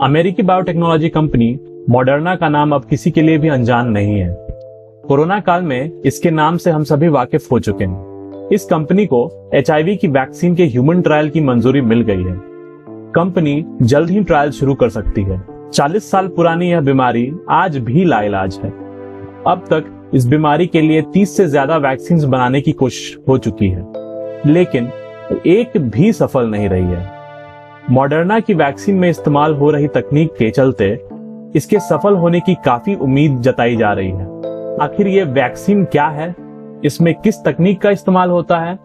अमेरिकी biotechnology company Moderna का नाम अब किसी के लिए भी अनजान नहीं है। कोरोना काल में इसके नाम से हम सभी वाकिफ हो चुके हैं। इस कंपनी को HIV की वैक्सीन के ह्यूमन ट्रायल की मंजूरी मिल गई है। कंपनी जल्द ही ट्रायल शुरू कर सकती है। 40 साल पुरानी यह बीमारी आज भी लाइलाज है। अब तक इस बीमारी के लिए 30 से ज्यादा वैक्सीन बनाने की कोशिश हो चुकी है, लेकिन एक भी सफल नहीं रही है। मॉडर्ना की वैक्सीन में इस्तेमाल हो रही तकनीक के चलते इसके सफल होने की काफी उम्मीद जताई जा रही है। आखिर ये वैक्सीन क्या है, इसमें किस तकनीक का इस्तेमाल होता है,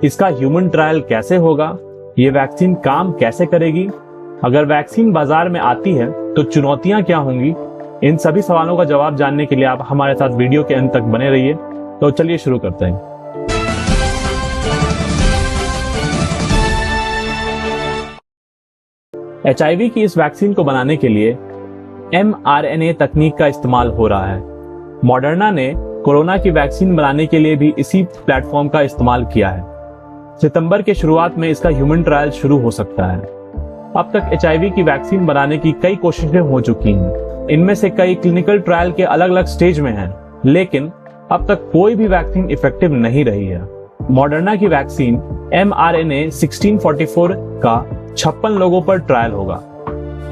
इसका ह्यूमन ट्रायल कैसे होगा, ये वैक्सीन काम कैसे करेगी, अगर वैक्सीन बाजार में आती है तो चुनौतियां क्या होंगी, इन सभी सवालों का जवाब जानने के लिए आप हमारे साथ वीडियो के अंत तक बने रहिए। तो चलिए शुरू करते हैं। HIV की इस वैक्सीन को बनाने के लिए mRNA तकनीक का इस्तेमाल हो रहा है। मॉडर्ना ने कोरोना की वैक्सीन बनाने के लिए भी इसी प्लेटफॉर्म का इस्तेमाल किया है। सितंबर के शुरुआत में इसका ह्यूमन ट्रायल शुरू हो सकता है। अब तक HIV की वैक्सीन बनाने की कई कोशिशें हो चुकी हैं। इनमें से कई क्लिनिकल ट्रायल के अलग अलग स्टेज में हैं, लेकिन अब तक कोई भी वैक्सीन इफेक्टिव नहीं रही है। मॉडर्ना की वैक्सीन mRNA 1644 का 56 लोगों पर ट्रायल होगा।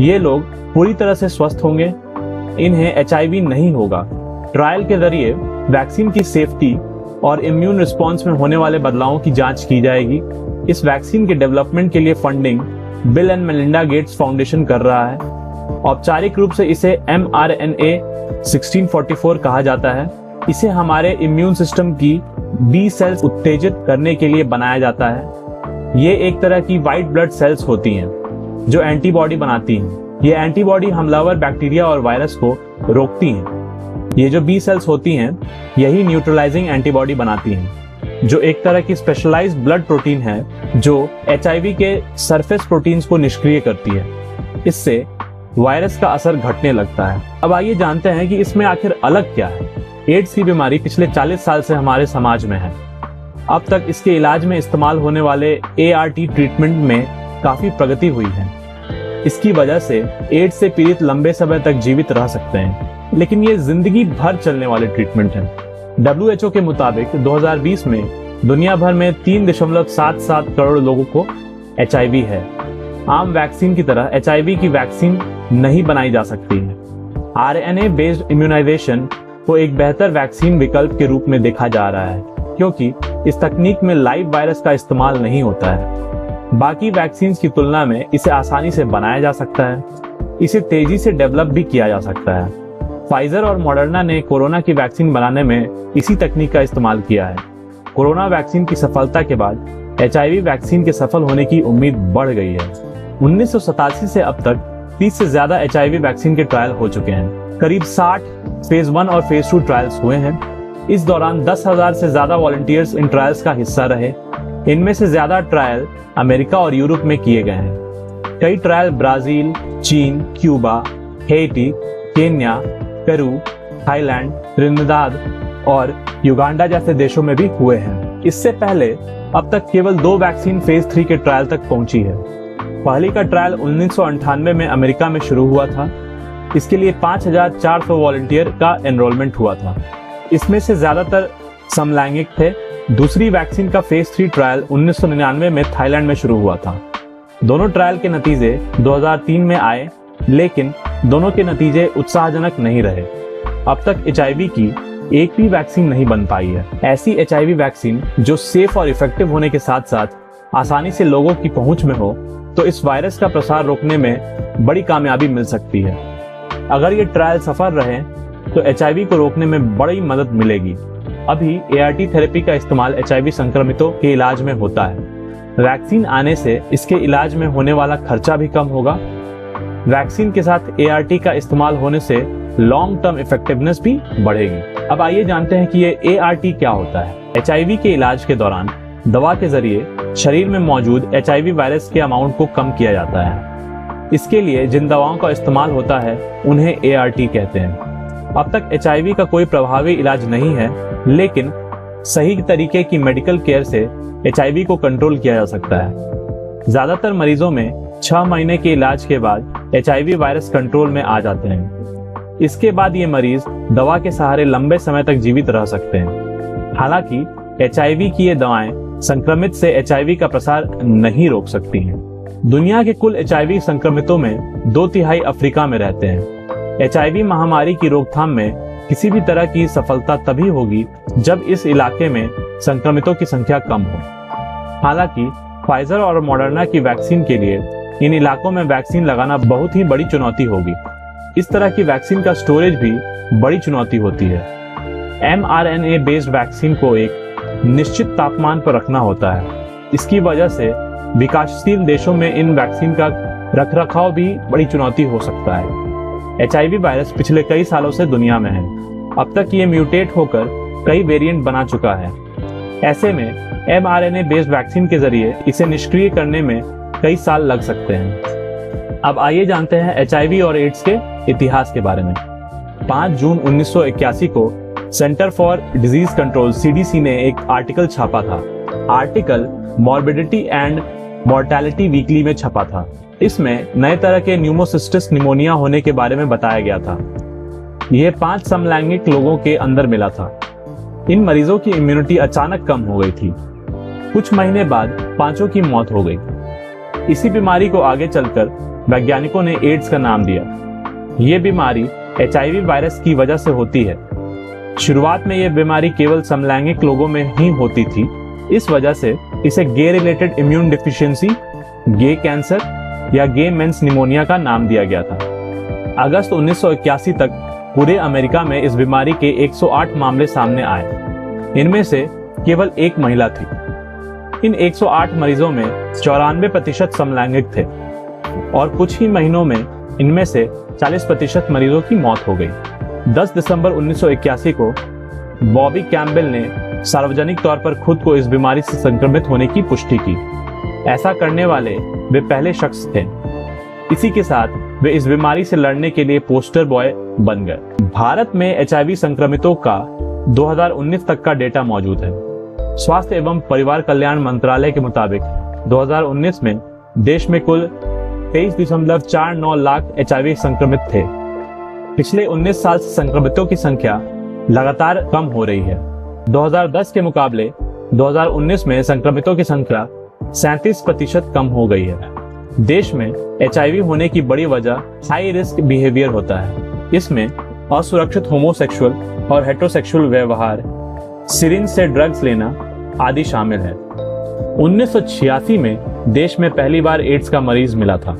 ये लोग पूरी तरह से स्वस्थ होंगे, इन्हें HIV नहीं होगा। ट्रायल के जरिए वैक्सीन की सेफ्टी और इम्यून रिस्पॉन्स में होने वाले बदलावों की जांच की जाएगी। इस वैक्सीन के डेवलपमेंट के लिए funding bill and Melinda Gates foundation कर रहा है। औपचारिक रूप से इसे mRNA 1644 कहा जाता है। इसे हमारे इम्यून सिस्टम की B सेल्स उत्तेजित करने के लिए बनाया जाता है। ये एक तरह की व्हाइट ब्लड सेल्स होती हैं जो एंटीबॉडी बनाती हैं। ये एंटीबॉडी हमलावर बैक्टीरिया और वायरस को रोकती हैं। ये जो B सेल्स होती हैं यही न्यूट्रलाइजिंग एंटीबॉडी बनाती हैं, जो एक तरह की स्पेशलाइज्ड ब्लड प्रोटीन है जो HIV के सरफेस प्रोटीन्स को निष्क्रिय करती है। इससे वायरस का असर घटने लगता है। अब आइए जानते हैं कि इसमें आखिर अलग क्या है। एड्स की बीमारी पिछले 40 साल से हमारे समाज में है। अब तक इसके इलाज में इस्तेमाल होने वाले ART ट्रीटमेंट में काफी प्रगति हुई है। इसकी वजह से एड्स से पीड़ित लंबे समय तक जीवित रह सकते हैं, लेकिन ये जिंदगी भर चलने वाले ट्रीटमेंट है। WHO के मुताबिक 2020 में दुनिया भर में 3.77 करोड़ लोगों को HIV है। आम वैक्सीन की तरह HIV की वैक्सीन नहीं बनाई जा सकती है। RNA बेस्ड इम्यूनाइजेशन को एक बेहतर वैक्सीन विकल्प के रूप में देखा जा रहा है, क्योंकि इस तकनीक में लाइव वायरस का इस्तेमाल नहीं होता है। बाकी वैक्सीन की तुलना में इसे आसानी से बनाया जा सकता है। इसे तेजी से डेवलप भी किया जा सकता है। फाइजर और मॉडर्ना ने कोरोना की वैक्सीन बनाने में इसी तकनीक का इस्तेमाल किया है। कोरोना वैक्सीन की सफलता के बाद HIV वैक्सीन के सफल होने की उम्मीद बढ़ गई है। 1987 से अब तक 30 से ज्यादा HIV वैक्सीन के ट्रायल हो चुके हैं। करीब 60 फेज 1 और फेज 2 ट्रायल्स हुए हैं। इस दौरान 10,000 से ज्यादा वॉलंटियर्स इन ट्रायल्स का हिस्सा रहे। इनमें से ज्यादा ट्रायल अमेरिका और यूरोप में किए गए हैं। कई ट्रायल ब्राजील, चीन, Cuba, Hattie, Kenya, Peru, Thailand, Trinidad और युगांडा जैसे देशों में भी हुए हैं। इससे पहले अब तक केवल 2 वैक्सीन फेज 3 के ट्रायल तक पहुंची है। पहली का ट्रायल 1998 में अमेरिका में शुरू हुआ था। इसके लिए 5,400 वॉलंटियर का एनरोलमेंट हुआ था। इसमें से ज्यादातर समलैंगिक थे। दूसरी वैक्सीन का फेज 3 ट्रायल 1999 में थाईलैंड में शुरू हुआ था। दोनों ट्रायल के नतीजे 2003 में आए, लेकिन दोनों के नतीजे उत्साहजनक नहीं रहे। अब तक HIV की एक भी वैक्सीन नहीं बन पाई है। ऐसी HIV वैक्सीन जो सेफ और इफेक्टिव होने के साथ साथ आसानी से लोगों की पहुंच में हो, तो इस वायरस का प्रसार रोकने में बड़ी कामयाबी मिल सकती है। अगर ये ट्रायल सफल रहे तो HIV को रोकने में बड़ी मदद मिलेगी। अभी ART थेरेपी का इस्तेमाल HIV संक्रमितों के इलाज में होता है। वैक्सीन आने से इसके इलाज में होने वाला खर्चा भी कम होगा। वैक्सीन के साथ ART का इस्तेमाल होने से लॉन्ग टर्म इफेक्टिवनेस भी बढ़ेगी। अब आइए जानते हैं कि ये ART क्या होता है। HIV के इलाज के दौरान दवा के जरिए शरीर में मौजूद HIV वायरस के अमाउंट को कम किया जाता है। इसके लिए जिन दवाओं का इस्तेमाल होता है उन्हें ART कहते हैं। अब तक HIV का कोई प्रभावी इलाज नहीं है, लेकिन सही तरीके की मेडिकल केयर से HIV को कंट्रोल किया जा सकता है। ज्यादातर मरीजों में 6 महीने के इलाज के बाद HIV वायरस कंट्रोल में आ जाते हैं। इसके बाद ये मरीज दवा के सहारे लंबे समय तक जीवित रह सकते हैं। हालांकि HIV की ये दवाएं संक्रमित से HIV का प्रसार नहीं रोक सकती हैं। दुनिया के कुल HIV संक्रमितों में 2/3 अफ्रीका में रहते हैं। HIV महामारी की रोकथाम में किसी भी तरह की सफलता तभी होगी जब इस इलाके में संक्रमितों की संख्या कम हो। हालांकि फाइजर और मॉडर्ना की वैक्सीन के लिए इन इलाकों में वैक्सीन लगाना बहुत ही बड़ी चुनौती होगी। इस तरह की वैक्सीन का स्टोरेज भी बड़ी चुनौती होती है। mRNA बेस्ड वैक्सीन को एक निश्चित तापमान पर रखना होता है। इसकी वजह से विकासशील देशों में इन वैक्सीन का रखरखाव भी बड़ी चुनौती हो सकता है। HIV वायरस पिछले कई सालों से दुनिया में है। अब तक ये म्यूटेट होकर कई वेरिएंट बना चुका है। ऐसे में mRNA बेस्ड वैक्सीन के जरिए इसे निष्क्रिय करने में कई साल लग सकते हैं। अब आइए जानते हैं HIV और एड्स के इतिहास के बारे में। 5 जून 1981 को centre for disease control CDC ने एक आर्टिकल छापा था। Article morbidity and mortality weekly में छपा था। इसमें नए तरह के न्यूमोसिस्टिस निमोनिया होने के बारे में बताया गया था। यह 5 समलैंगिक लोगों के अंदर मिला था। इन मरीजों की इम्यूनिटी अचानक कम हो गई थी। कुछ महीने बाद 5 की मौत हो गई। इसी बीमारी को आगे चलकर वैज्ञानिकों ने एड्स का नाम दिया। ये बीमारी HIV वायरस की वजह से होती है। शुरुआत में यह बीमारी केवल समलैंगिक लोगों में ही होती थी। इस वजह से इसे गे रिलेटेड इम्यून डिफिशियंसी, गे कैंसर या गे मेंस निमोनिया का नाम दिया गया था। अगस्त 1981 तक पूरे अमेरिका में इस बीमारी के 108 मामले सामने आए। इनमें से केवल एक महिला थी। इन 108 मरीजों में 94% समलैंगिक थे और कुछ ही महीनों में इनमें से 40% मरीजों की मौत हो गई। 10 दिसंबर 1981 को बॉबी कैम्पबेल ने सार्वजनिक तौर पर खुद को इस बीमारी से संक्रमित होने की पुष्टि की। ऐसा करने वाले वे पहले शख्स थे। इसी के साथ वे इस बीमारी से लड़ने के लिए पोस्टर बॉय बन गए। भारत में HIV संक्रमितों का 2019 तक का डेटा मौजूद है। स्वास्थ्य एवं परिवार कल्याण मंत्रालय के मुताबिक 2019 में देश में कुल 23.49 लाख HIV संक्रमित थे। पिछले 19 साल से संक्रमितों की संख्या लगातार कम हो रही है। 2010 के मुकाबले 2019 में संक्रमितों की संख्या 37% कम हो गई है। देश में HIV होने की बड़ी वजह हाई रिस्क बिहेवियर होता है। इसमें असुरक्षित होमोसेक्सुअल और हेटेरोसेक्सुअल व्यवहार, सिरिंज से ड्रग्स लेना आदि शामिल है। 1986 में देश में पहली बार एड्स का मरीज मिला था।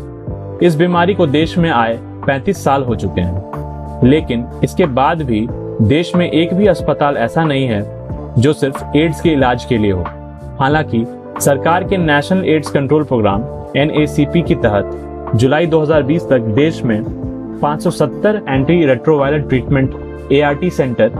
इस बीमारी को देश में आए 35 साल हो चुके हैं, लेकिन इसके बाद भी देश में एक भी अस्पताल ऐसा नहीं है जो सिर्फ एड्स के इलाज के लिए हो। हालांकि सरकार के national AIDS control programme NACP के तहत जुलाई 2020 तक देश में 570 anti retroviral treatment ART centre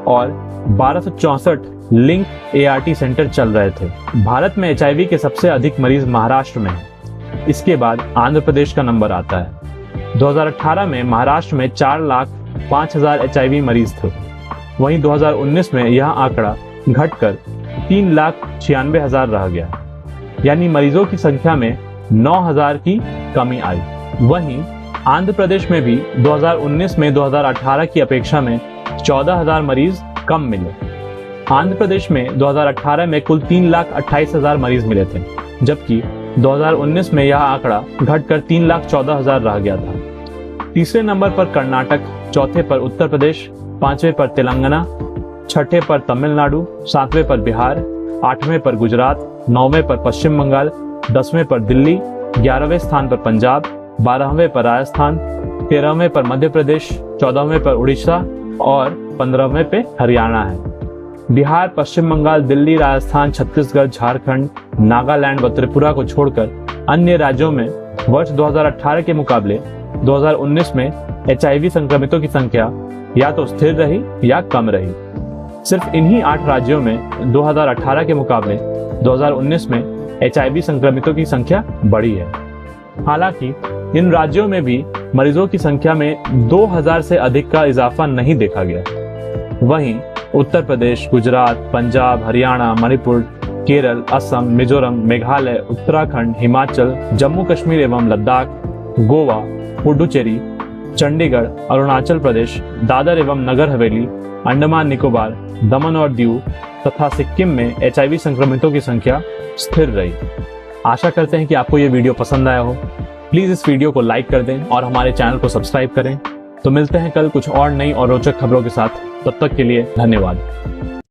और 1264 लिंक ART सेंटर चल रहे थे। भारत में HIV के सबसे अधिक मरीज महाराष्ट्र में हैं। इसके बाद आंध्र प्रदेश का नंबर आता है। 2018 में महाराष्ट्र में 4,05,000 HIV मरीज थे। वहीं 2019 में यह आंकड़ा घटकर 3,96,000 रह गया, यानी मरीजों की संख्या में 9,000 की कमी आई। वहीं आंध्र प्रदेश में भी 2019 में 2018 की अपेक्षा में 14,000 मरीज कम मिले। आंध्र प्रदेश में 2018 में कुल 3,28,000 मरीज मिले थे, जबकि 2019 में यह आंकड़ा घटकर 3,14,000 रह गया था। तीसरे नंबर पर कर्नाटक, चौथे पर उत्तर प्रदेश, पांचवें पर तेलंगाना, छठे पर तमिलनाडु, सातवें पर बिहार, आठवें पर गुजरात, नौवें पर पश्चिम बंगाल, 10वें पर दिल्ली, 11वें स्थान पर पंजाब, 12वें पर राजस्थान, 13वें पर मध्य प्रदेश, 14वें पर उड़ीसा और 15वें पे हरियाणा है। बिहार, पश्चिम बंगाल, दिल्ली, राजस्थान, छत्तीसगढ़, झारखंड, नागालैंड व त्रिपुरा को छोड़कर अन्य राज्यों में वर्ष 2018 के मुकाबले 2019 में HIV संक्रमितों की संख्या या तो स्थिर रही या कम रही। सिर्फ इन्हीं 8 राज्यों में 2018 के मुकाबले 2019 में HIV संक्रमितों की संख्या बढ़ी है। हालांकि इन राज्यों में भी मरीजों की संख्या में 2000 से अधिक का इजाफा नहीं देखा गया। वहीं उत्तर प्रदेश, गुजरात, पंजाब, हरियाणा, मणिपुर, केरल, असम, मिजोरम, मेघालय, उत्तराखंड, हिमाचल, जम्मू कश्मीर एवं लद्दाख, गोवा, पुडुचेरी, चंडीगढ़, अरुणाचल प्रदेश, दादर एवं नगर हवेली, अंडमान निकोबार, दमन और दीव तथा सिक्किम में HIV संक्रमितों की संख्या स्थिर रही। आशा करते हैं कि आपको ये वीडियो पसंद आया हो। प्लीज इस वीडियो को लाइक कर दें और हमारे चैनल को सब्सक्राइब करें। तो मिलते हैं कल कुछ और नई और रोचक खबरों के साथ। तब तक के लिए धन्यवाद।